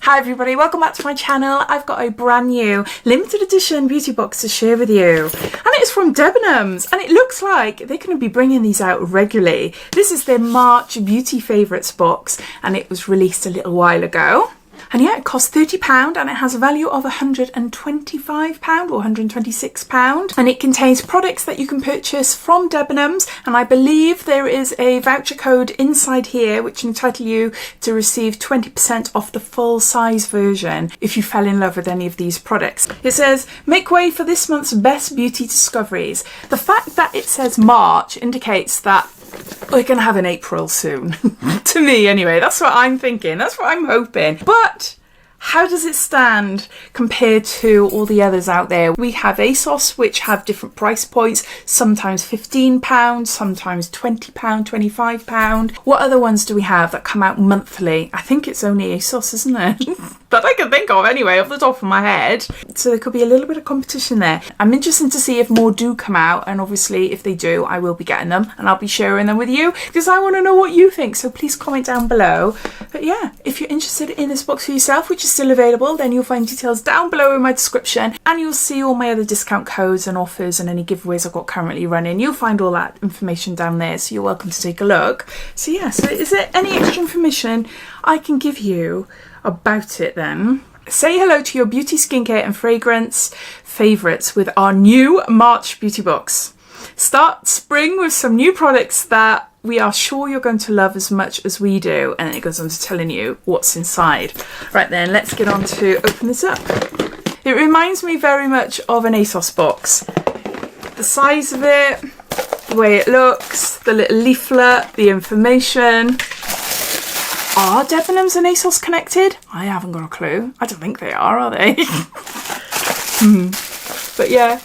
Hi everybody, welcome back to my channel. I've got a brand new limited edition beauty box to share with you. And it's from Debenhams. And it looks like they're going to be bringing these out regularly. This is their March Beauty Favourites box. And it was released a little while ago. And yeah, it costs £30 and it has a value of £125 or £126. And it contains products that you can purchase from Debenhams. And I believe there is a voucher code inside here which entitle you to receive 20% off the full size version if you fell in love with any of these products. It says, make way for this month's best beauty discoveries. The fact that it says March indicates that we're going to have an April soon. To me, anyway. That's what I'm thinking. That's what I'm hoping. But how does it stand compared to all the others out there? We have ASOS, which have different price points. Sometimes £15, sometimes £20, £25. What other ones do we have that come out monthly? I think it's only ASOS, isn't it? That I can think of anyway, off the top of my head. So there could be a little bit of competition there. I'm interested to see if more do come out, and obviously if they do, I will be getting them and I'll be sharing them with you because I want to know what you think. So please comment down below. But yeah, if you're interested in this box for yourself, which is still available, then you'll find details down below in my description, and you'll see all my other discount codes and offers and any giveaways I've got currently running. You'll find all that information down there, so you're welcome to take a look. So yeah, so is there any extra information I can give you about it then? Say hello to your beauty, skincare and fragrance favourites with our new March beauty box. Start spring with some new products that we are sure you're going to love as much as we do. And then it goes on to telling you what's inside. Right then, let's get on to open this up. It reminds me very much of an ASOS box. The size of it, the way it looks, the little leaflet, the information. Are Debenhams and ASOS connected? I haven't got a clue. I don't think they are they? But yeah,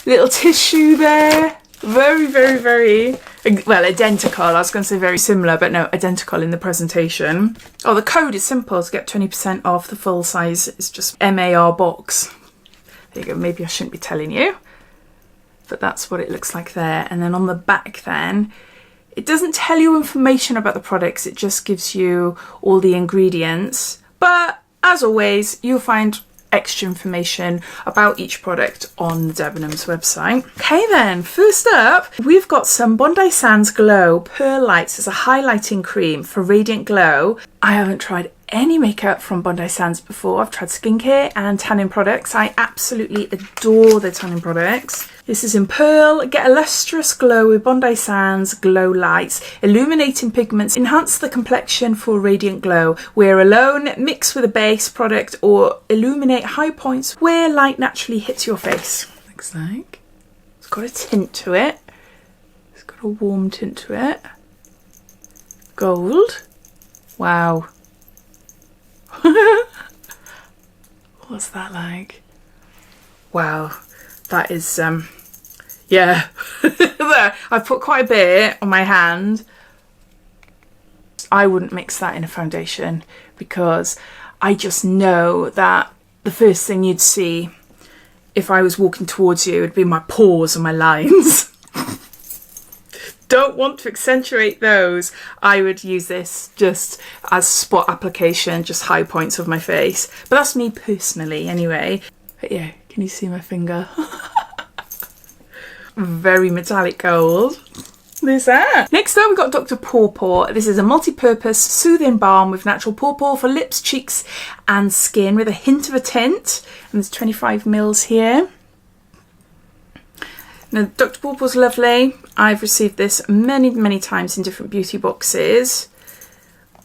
little tissue there. Very, very, very, well, identical. I was going to say very similar, but no, identical in the presentation. Oh, the code is simple to get 20% off the full size. It's just MAR box. There you go. Maybe I shouldn't be telling you, but that's what it looks like there. And then on the back then, it doesn't tell you information about the products. It just gives you all the ingredients. But as always, you'll find extra information about each product on the Debenhams website. Okay then, first up, we've got some Bondi Sands Glow Pearl Lights as a highlighting cream for radiant glow. I haven't tried any makeup from Bondi Sands before. I've tried skincare and tanning products. I absolutely adore their tanning products. This is in Pearl. Get a lustrous glow with Bondi Sands Glow Lights. Illuminating pigments enhance the complexion for radiant glow. Wear alone, mix with a base product, or illuminate high points where light naturally hits your face. Looks like it's got a tint to it. It's got a warm tint to it. Gold. Wow. What's that like? Wow, that is yeah. There, I've put quite a bit on my hand. I wouldn't mix that in a foundation because I just know that the first thing you'd see if I was walking towards you would be my pores and my lines. Don't want to accentuate those. I would use this just as spot application, just high points of my face. But that's me personally anyway. But yeah, can you see my finger? Very metallic gold. There's that. Next up, we've got Dr. Pawpaw. This is a multi-purpose soothing balm with natural pawpaw for lips, cheeks and skin with a hint of a tint. And there's 25 mils here. Now, Dr. Pawpaw's lovely. I've received this many, many times in different beauty boxes,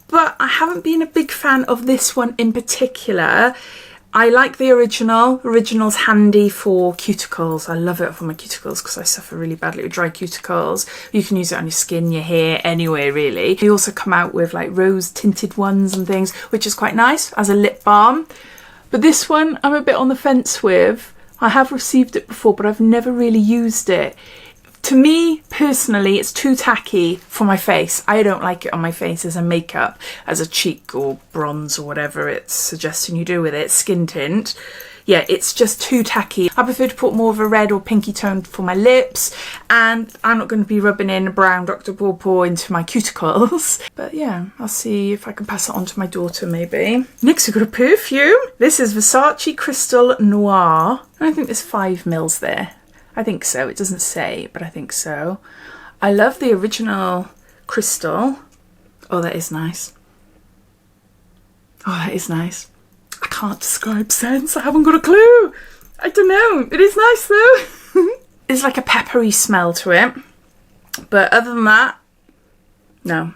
but I haven't been a big fan of this one in particular. I like the original. Original's handy for cuticles. I love it for my cuticles because I suffer really badly with dry cuticles. You can use it on your skin, your hair, anywhere really. They also come out with like rose tinted ones and things, which is quite nice as a lip balm. But this one I'm a bit on the fence with. I have received it before, but I've never really used it. To me, personally, it's too tacky for my face. I don't like it on my face as a makeup, as a cheek or bronze or whatever it's suggesting you do with it, skin tint. yeah, it's just too tacky. I prefer to put more of a red or pinky tone for my lips, and I'm not going to be rubbing in a brown Dr. Pawpaw into my cuticles. But yeah, I'll see if I can pass it on to my daughter maybe. Next we've got a perfume. This is Versace Crystal Noir. I think there's 5 mils there. I think so. It doesn't say, but I think so. I love the original crystal. Oh, that is nice. Oh, that is nice. I can't describe scents. I haven't got a clue. I don't know. It is nice though. There's like a peppery smell to it. But other than that, no.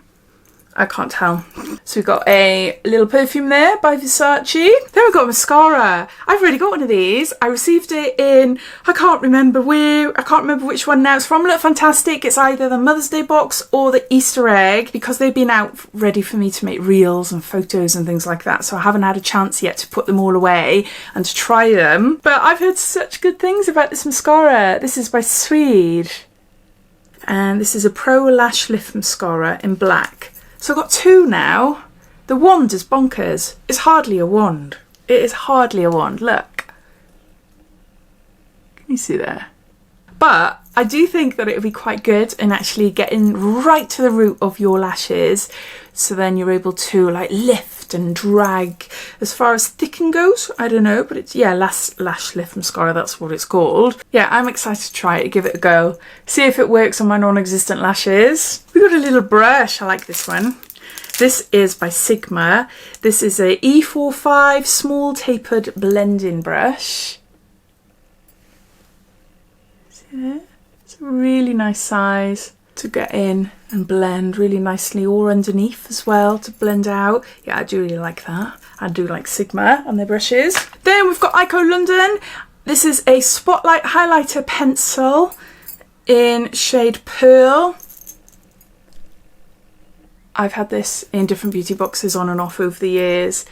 I can't tell. So we've got a little perfume there by Versace. Then we've got mascara. I've already got one of these. I received it in, I can't remember where, I can't remember which one now. It's from Look Fantastic. It's either the Mother's Day box or the Easter egg, because they've been out ready for me to make reels and photos and things like that. So I haven't had a chance yet to put them all away and to try them. But I've heard such good things about this mascara. This is by Swede. And this is a Pro Lash Lift Mascara in black. So I've got 2 now. The wand is bonkers. It's hardly a wand. It is hardly a wand. Look. Can you see there? But I do think that it would be quite good in actually getting right to the root of your lashes. So then you're able to like lift and drag. As far as thicken goes, I don't know, but it's, yeah, lash lift mascara, that's what it's called. Yeah, I'm excited to try it, give it a go. See if it works on my non-existent lashes. We got a little brush, I like this one. This is by Sigma. This is a E45 small tapered blending brush. See there? It's a really nice size to get in and blend really nicely, or underneath as well to blend out. Yeah, I do really like that. I do like Sigma on their brushes. Then we've got Ico London. This is a Spotlight highlighter pencil in shade Pearl. I've had this in different beauty boxes on and off over the years,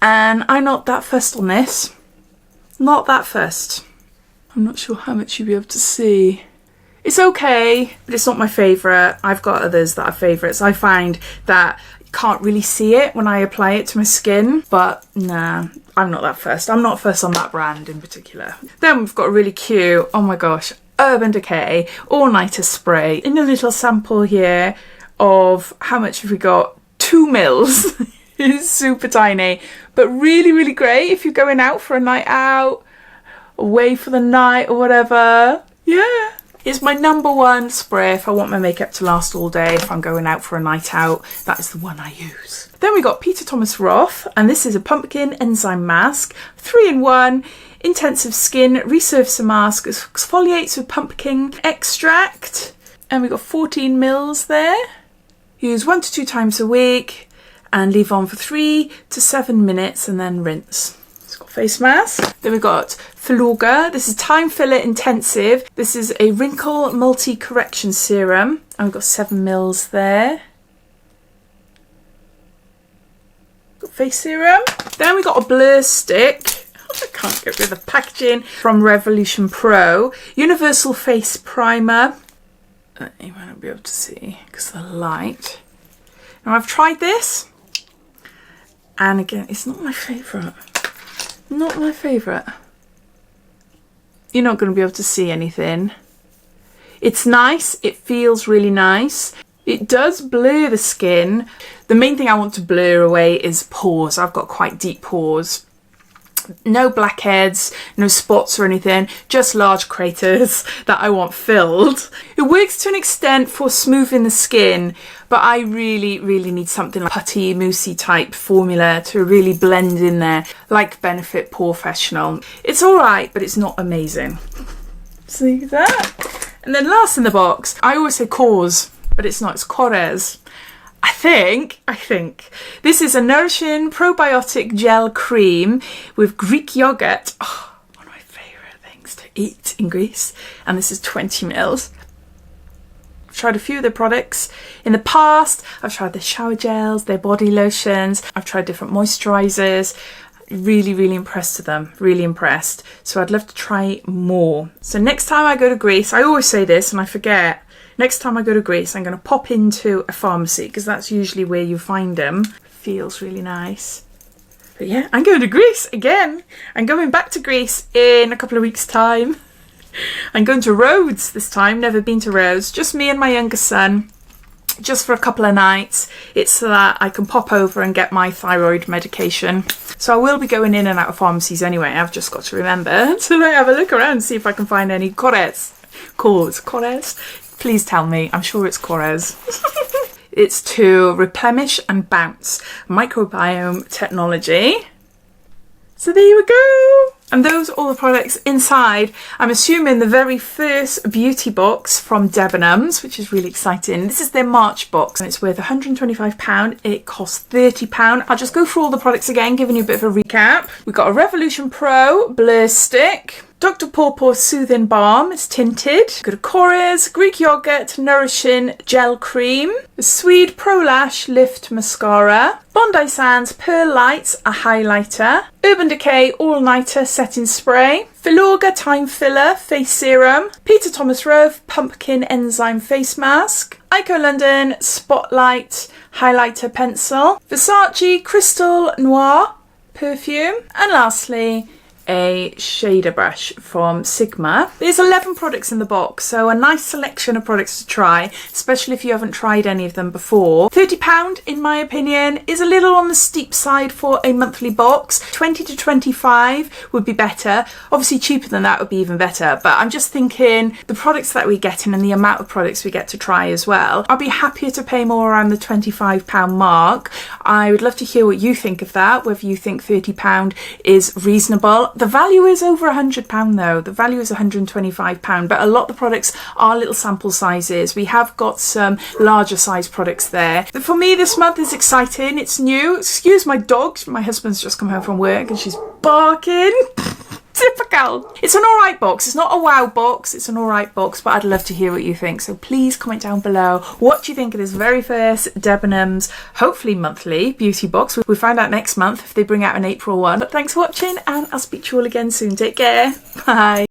and I'm not that fussed on this. Not that fussed. I'm not sure how much you'll be able to see. It's okay, but it's not my favourite. I've got others that are favourites. I find that you can't really see it when I apply it to my skin, but nah, I'm not that fussed. I'm not fussed on that brand in particular. Then we've got a really cute, oh my gosh, Urban Decay All-Nighter Spray in a little sample here of, how much have we got? 2 mils. It's super tiny, but really, really great if you're going out for a night out, away for the night or whatever. Yeah. It's my #1 spray if I want my makeup to last all day, if I'm going out for a night out. That is the one I use. Then we got Peter Thomas Roth, and this is a pumpkin enzyme mask, 3-in-1, intensive skin resurfacer mask, exfoliates with pumpkin extract, and we got 14 mils there. Use 1 to 2 times a week and leave on for 3 to 7 minutes and then rinse. Face mask. Then we've got Faluga. This is Time Filler Intensive. This is a wrinkle multi-correction serum. And we've got 7 mils there. Got face serum. Then we got a blur stick. I can't get rid of the packaging. From Revolution Pro. Universal Face Primer. You might not be able to see because of the light. Now I've tried this. And again, it's not my favourite. Not my favourite. You're not going to be able to see anything. It's nice. It feels really nice. It does blur the skin. The main thing I want to blur away is pores. I've got quite deep pores. No blackheads, no spots or anything, just large craters that I want filled. It works to an extent for smoothing the skin, but I really, really need something like putty, moussey type formula to really blend in there, like Benefit Professional. It's alright, but it's not amazing. See that? And then last in the box, I always say Cause, but it's not, it's Corez. I think this is a nourishing probiotic gel cream with Greek yogurt. Oh, one of my favourite things to eat in Greece. And this is 20 mils. I've tried a few of their products in the past. I've tried their shower gels, their body lotions. I've tried different moisturizers. Really, really impressed with them. Really impressed. So I'd love to try more. So next time I go to Greece, I always say this and I forget. Next time I go to Greece, I'm going to pop into a pharmacy because that's usually where you find them. Feels really nice. But yeah, I'm going to Greece again. I'm going back to Greece in a couple of weeks' time. I'm going to Rhodes this time. Never been to Rhodes. Just me and my younger son. Just for a couple of nights. It's so that I can pop over and get my thyroid medication. So I will be going in and out of pharmacies anyway. I've just got to remember to have a look around and see if I can find any Cores. Please tell me. I'm sure it's Cores. It's to replenish and bounce microbiome technology. So there you go. And those are all the products inside. I'm assuming the very first beauty box from Debenhams, which is really exciting. This is their March box and it's worth £125. It costs £30. I'll just go through all the products again, giving you a bit of a recap. We've got a Revolution Pro Blur Stick. Dr. Pawpaw Soothing Balm, it's tinted. We've got a Cores Greek Yogurt Nourishing Gel Cream. The Swede Pro Lash Lift Mascara. Bondi Sands Pearl Lights, a highlighter. Urban Decay All Nighter Setting Spray. Filorga Time Filler Face Serum. Peter Thomas Rowe Pumpkin Enzyme Face Mask. Ico London Spotlight Highlighter Pencil. Versace Crystal Noir Perfume. And lastly, a shader brush from Sigma. There's 11 products in the box, so a nice selection of products to try, especially if you haven't tried any of them before. £30, in my opinion, is a little on the steep side for a monthly box. 20 to 25 would be better. Obviously cheaper than that would be even better, but I'm just thinking the products that we're getting and the amount of products we get to try as well. I'll be happier to pay more around the £25 mark. I would love to hear what you think of that, whether you think £30 is reasonable. The value is over £100 though. The value is £125, but a lot of the products are little sample sizes. We have got some larger size products there. But for me this month is exciting. It's new. Excuse my dog. My husband's just come home from work and she's barking. Typical. It's an alright box. It's not a wow box. It's an alright box, but I'd love to hear what you think. So please comment down below what do you think of this very first Debenhams, hopefully monthly beauty box. We'll find out next month if they bring out an April one. But thanks for watching and I'll speak to you all again soon. Take care. Bye.